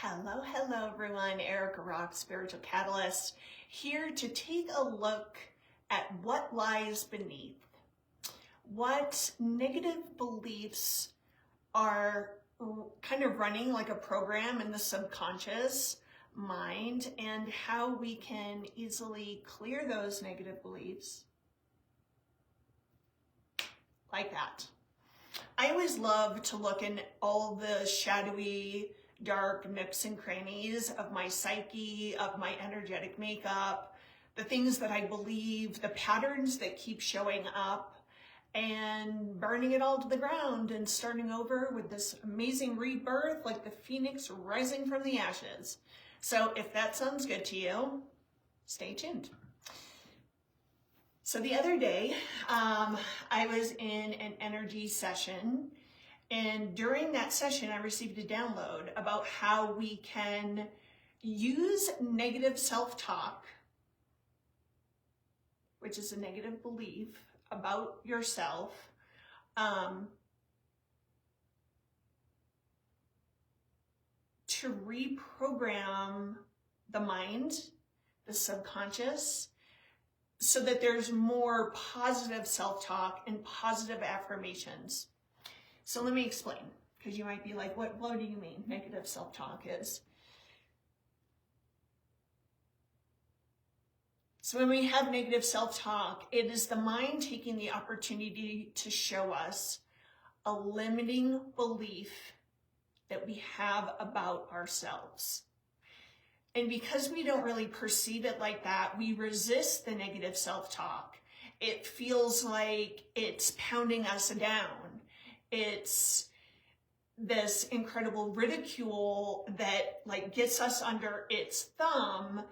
Hello everyone. Erica Rock, Spiritual Catalyst, here to take a look at what lies beneath. What negative beliefs are kind of running like a program in the subconscious mind, and how we can easily clear those negative beliefs like that. I always love to look in all the shadowy, dark nooks and crannies of my psyche, of my energetic makeup, the things that I believe, the patterns that keep showing up, and burning it all to the ground and starting over with this amazing rebirth, like the phoenix rising from the ashes. So if that sounds good to you, stay tuned. So the other day, I was in an energy session, and during that session, I received a download about how we can use negative self-talk, which is a negative belief about yourself, to reprogram the mind, the subconscious, so that there's more positive self-talk and positive affirmations. So let me explain, because you might be like, what do you mean negative self-talk is? So when we have negative self-talk, it is the mind taking the opportunity to show us a limiting belief that we have about ourselves. And because we don't really perceive it like that, we resist the negative self-talk. It feels like it's pounding us down. It's this incredible ridicule that like gets us under its thumb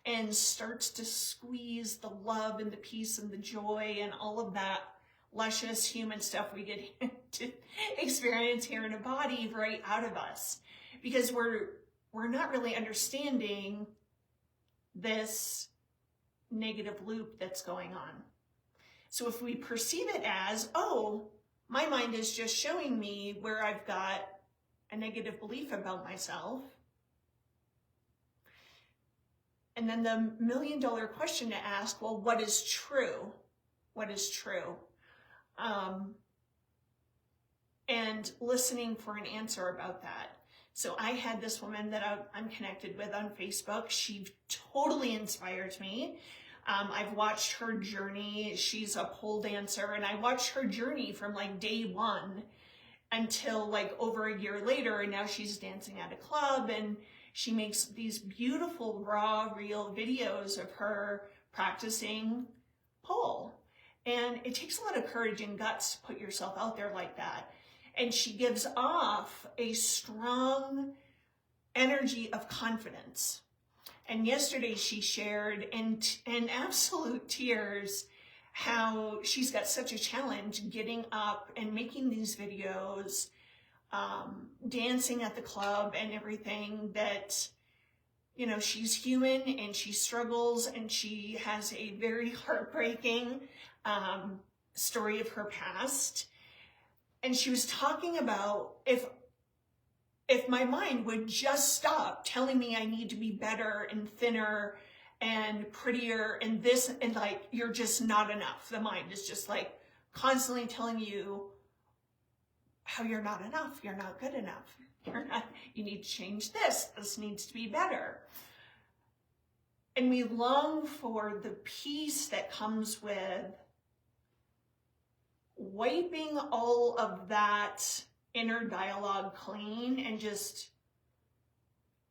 and starts to squeeze the love and the peace and the joy and all of that luscious human stuff we get to experience here in a body right out of us, because we're not really understanding this negative loop that's going on. So if we perceive it as, oh, my mind is just showing me where I've got a negative belief about myself, and then the million-dollar question to ask, well, what is true? What is true? And listening for an answer about that. So I had this woman that I'm connected with on Facebook. She totally inspires me. I've watched her journey. She's a pole dancer, and I watched her journey from like day one until like over a year later, and now she's dancing at a club, and she makes these beautiful, raw, real videos of her practicing pole. And it takes a lot of courage and guts to put yourself out there like that. And she gives off a strong energy of confidence. And yesterday she shared in absolute tears how she's got such a challenge getting up and making these videos, dancing at the club and everything, that, you know, she's human and she struggles, and she has a very heartbreaking story of her past. And she was talking about if my mind would just stop telling me I need to be better and thinner and prettier and this, and like, you're just not enough. The mind is just like constantly telling you how you're not enough, you're not good enough, you need to change this needs to be better. And we long for the peace that comes with wiping all of that inner dialogue clean and just,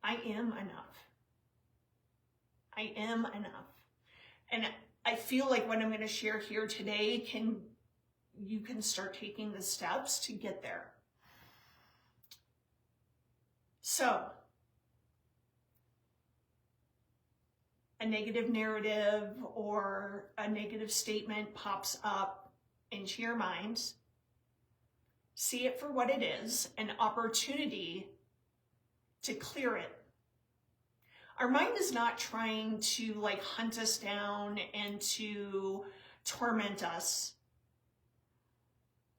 I am enough. I am enough. And I feel like what I'm going to share here today you can start taking the steps to get there. So, a negative narrative or a negative statement pops up into your mind. See it for what it is, an opportunity to clear it. Our mind is not trying to like hunt us down and to torment us.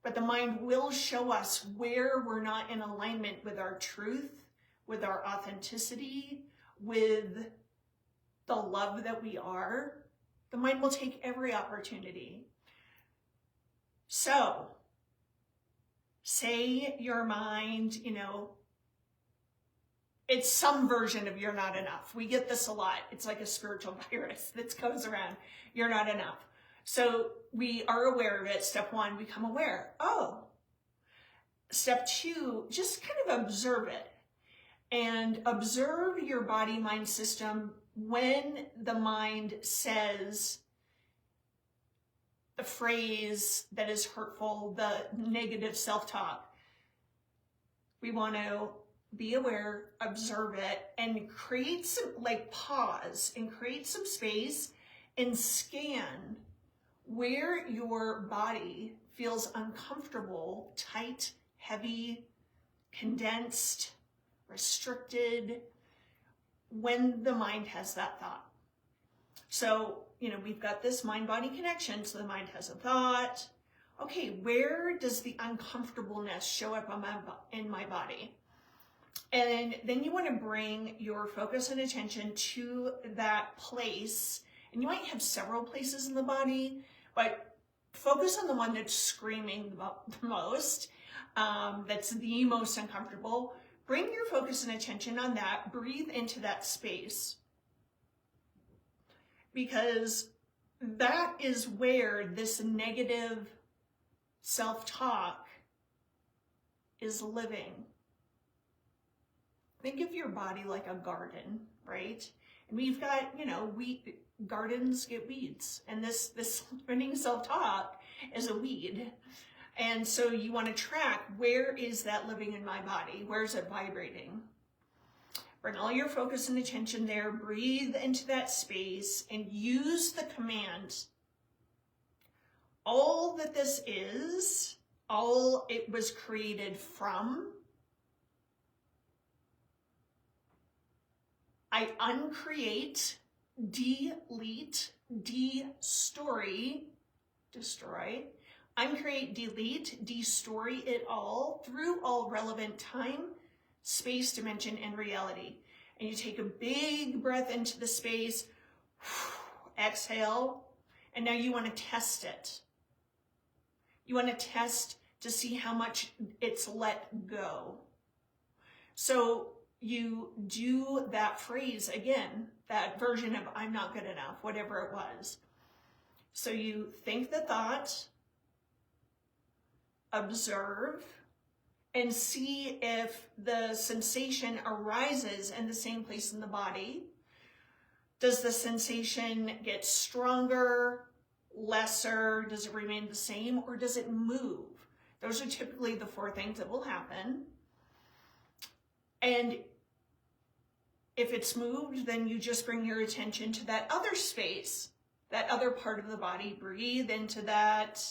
But the mind will show us where we're not in alignment with our truth, with our authenticity, with the love that we are, the mind will take every opportunity. So, say your mind, it's some version of you're not enough. We get this a lot. It's like a spiritual virus that goes around. You're not enough. So we are aware of it. Step one, become aware. Oh. Step two, just kind of observe it. And observe your body-mind system when the mind says the phrase that is hurtful, the negative self-talk. We want to be aware, observe it, and create some, pause and create some space and scan where your body feels uncomfortable, tight, heavy, condensed, restricted, when the mind has that thought. So, we've got this mind-body connection, so the mind has a thought. Okay, where does the uncomfortableness show up in my body? And then you want to bring your focus and attention to that place. And you might have several places in the body, but focus on the one that's screaming the most, that's the most uncomfortable. Bring your focus and attention on that. Breathe into that space. Because that is where this negative self-talk is living. Think of your body like a garden, right? And we've got, gardens get weeds. And this limiting self-talk is a weed. And so you want to track, where is that living in my body? Where is it vibrating? Bring all your focus and attention there. Breathe into that space and use the command. All that this is, all it was created from, I uncreate, delete, destroy, uncreate, delete, destory it all through all relevant time, space, dimension, and reality. And you take a big breath into the space, exhale, and now you want to test it. You want to test to see how much it's let go. So you do that phrase again, that version of I'm not good enough, whatever it was. So you think the thought, observe, and see if the sensation arises in the same place in the body. Does the sensation get stronger, lesser? Does it remain the same, or does it move? Those are typically the four things that will happen. And if it's moved, then you just bring your attention to that other space, that other part of the body. Breathe into that.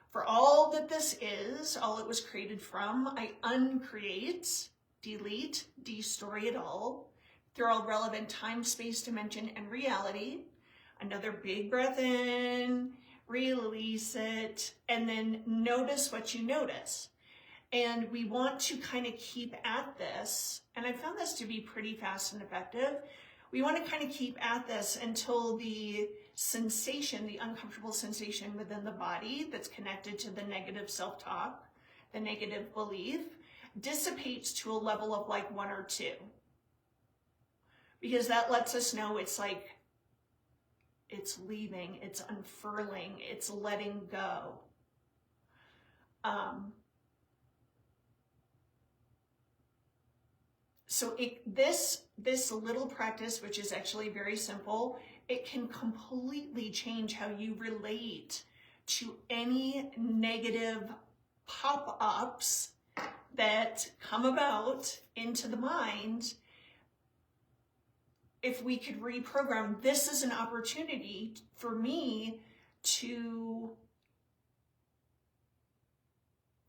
For all that this is, all it was created from, I uncreate, delete, destory it all through all relevant time, space, dimension, and reality. Another big breath in, release it, and then notice what you notice. And we want to kind of keep at this, and I found this to be pretty fast and effective. We want to kind of keep at this until the sensation, the uncomfortable sensation within the body that's connected to the negative self-talk, the negative belief, dissipates to a level of 1 or 2. Because that lets us know it's leaving, it's unfurling, it's letting go. So this little practice, which is actually very simple, it can completely change how you relate to any negative pop-ups that come about into the mind. If we could reprogram, this is an opportunity for me to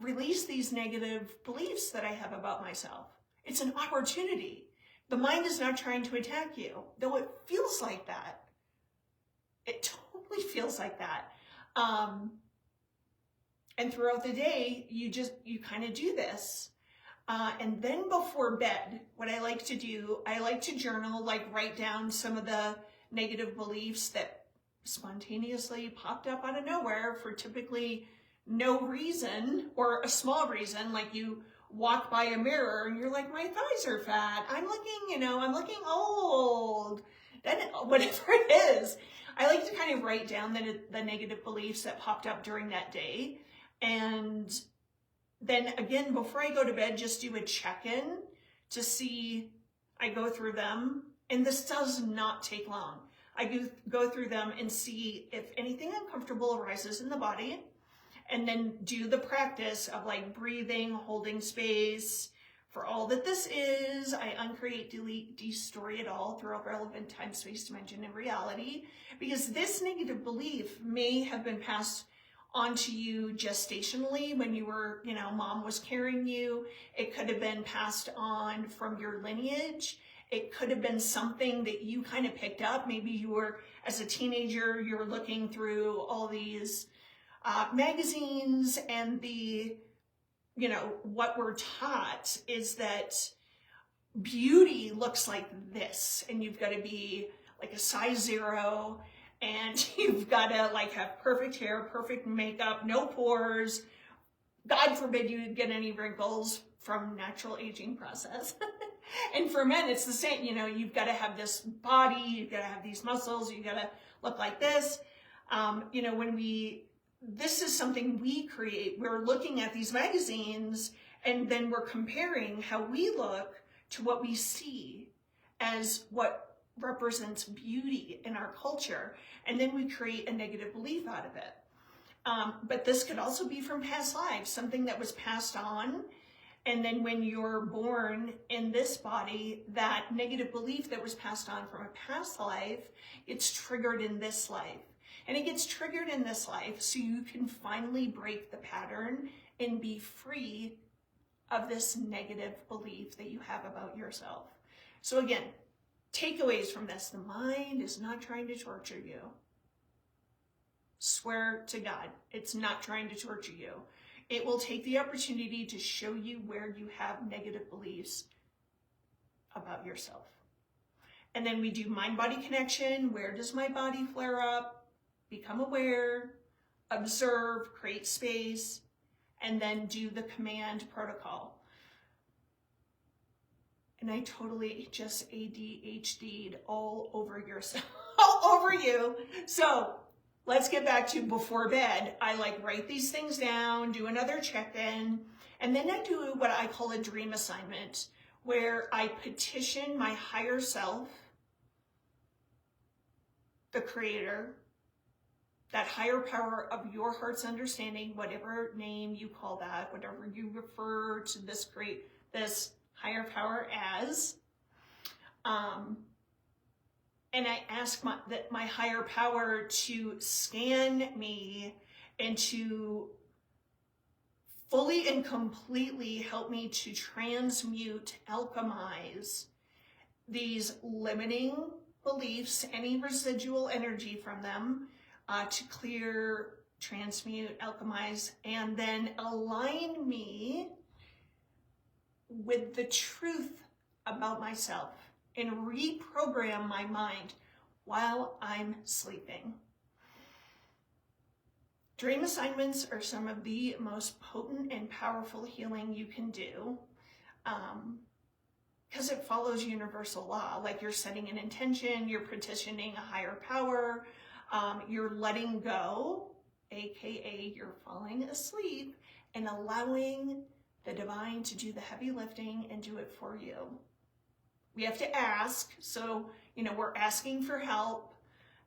release these negative beliefs that I have about myself. It's an opportunity. The mind is not trying to attack you, though it feels like that. It totally feels like that. And throughout the day, you kind of do this. And then before bed, what I like to do, I like to journal, like write down some of the negative beliefs that spontaneously popped up out of nowhere for typically no reason or a small reason. Like you walk by a mirror and you're like, my thighs are fat. I'm looking, I'm looking old. Then whatever it is, I like to kind of write down the negative beliefs that popped up during that day. And then again, before I go to bed, just do a check-in to see, I go through them, and this does not take long. I go through them and see if anything uncomfortable arises in the body, and then do the practice of like breathing, holding space. For all that this is, I uncreate, delete, destory it all throughout relevant time, space, dimension, and reality, because this negative belief may have been passed onto you gestationally when you were, mom was carrying you. It could have been passed on from your lineage. It could have been something that you kind of picked up. Maybe you were, as a teenager, you were looking through all these magazines, and what we're taught is that beauty looks like this, and you've got to be like a size 0, and you've got to like have perfect hair, perfect makeup, no pores. God forbid you get any wrinkles from natural aging process. And for men, it's the same. You've got to have this body, you've got to have these muscles, you've got to look like this. This is something we create. We're looking at these magazines, and then we're comparing how we look to what we see as what represents beauty in our culture, and then we create a negative belief out of it. But this could also be from past lives, something that was passed on, and then when you're born in this body, that negative belief that was passed on from a past life gets triggered in this life. And it gets triggered in this life so you can finally break the pattern and be free of this negative belief that you have about yourself. So again, takeaways from this: the mind is not trying to torture you. Swear to God, it's not trying to torture you. It will take the opportunity to show you where you have negative beliefs about yourself. And then we do mind-body connection. Where does my body flare up? Become aware, observe, create space, and then do the command protocol. And I totally just ADHD'd all over yourself, all over you. So let's get back to before bed. I write these things down, do another check-in, and then I do what I call a dream assignment, where I petition my higher self, the creator, that higher power of your heart's understanding, whatever name you call that, whatever you refer to this higher power as. And I ask my higher power to scan me and to fully and completely help me to transmute, alchemize these limiting beliefs, any residual energy from them, to clear, transmute, alchemize, and then align me with the truth about myself and reprogram my mind while I'm sleeping. Dream assignments are some of the most potent and powerful healing you can do, because it follows universal law. Like, you're setting an intention, you're petitioning a higher power, you're letting go, aka you're falling asleep, and allowing the divine to do the heavy lifting and do it for you. We have to ask, so we're asking for help,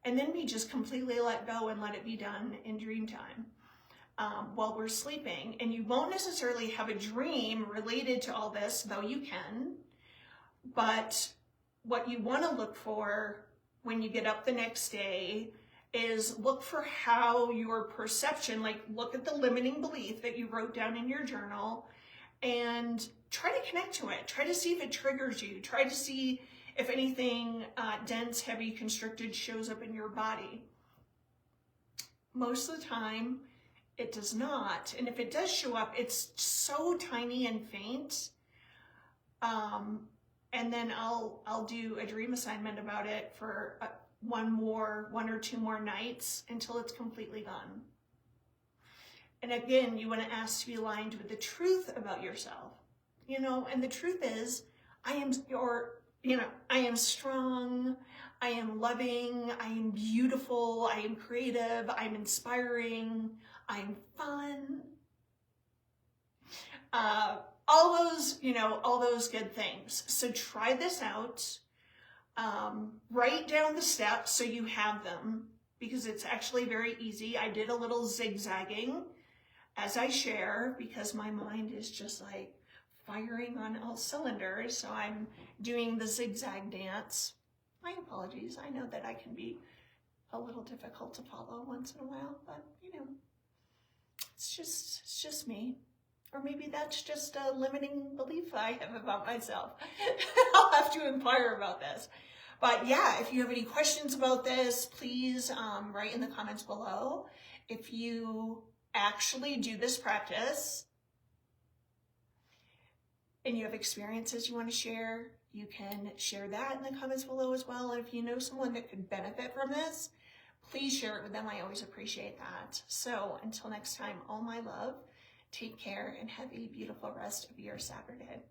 and then we just completely let go and let it be done in dream time while we're sleeping. And you won't necessarily have a dream related to all this, though you can. But what you want to look for when you get up the next day is look for how your perception, look at the limiting belief that you wrote down in your journal and try to connect to it. Try to see if it triggers you. Try to see if anything dense, heavy, constricted shows up in your body. Most of the time, it does not. And if it does show up, it's so tiny and faint And then I'll do a dream assignment about it for one or two more nights until it's completely gone. And again, you want to ask to be aligned with the truth about yourself, and the truth is, I am strong, I am loving, I am beautiful, I am creative, I'm inspiring, I'm fun. All those good things. So try this out. Write down the steps so you have them, because it's actually very easy. I did a little zigzagging as I share because my mind is just like firing on all cylinders. So I'm doing the zigzag dance. My apologies. I know that I can be a little difficult to follow once in a while, but it's just me. Or maybe that's just a limiting belief I have about myself. I'll have to inquire about this. But yeah, if you have any questions about this, please write in the comments below. If you actually do this practice and you have experiences you want to share, you can share that in the comments below as well. And if you know someone that could benefit from this, please share it with them. I always appreciate that. So until next time, all my love, take care and have a beautiful rest of your Saturday.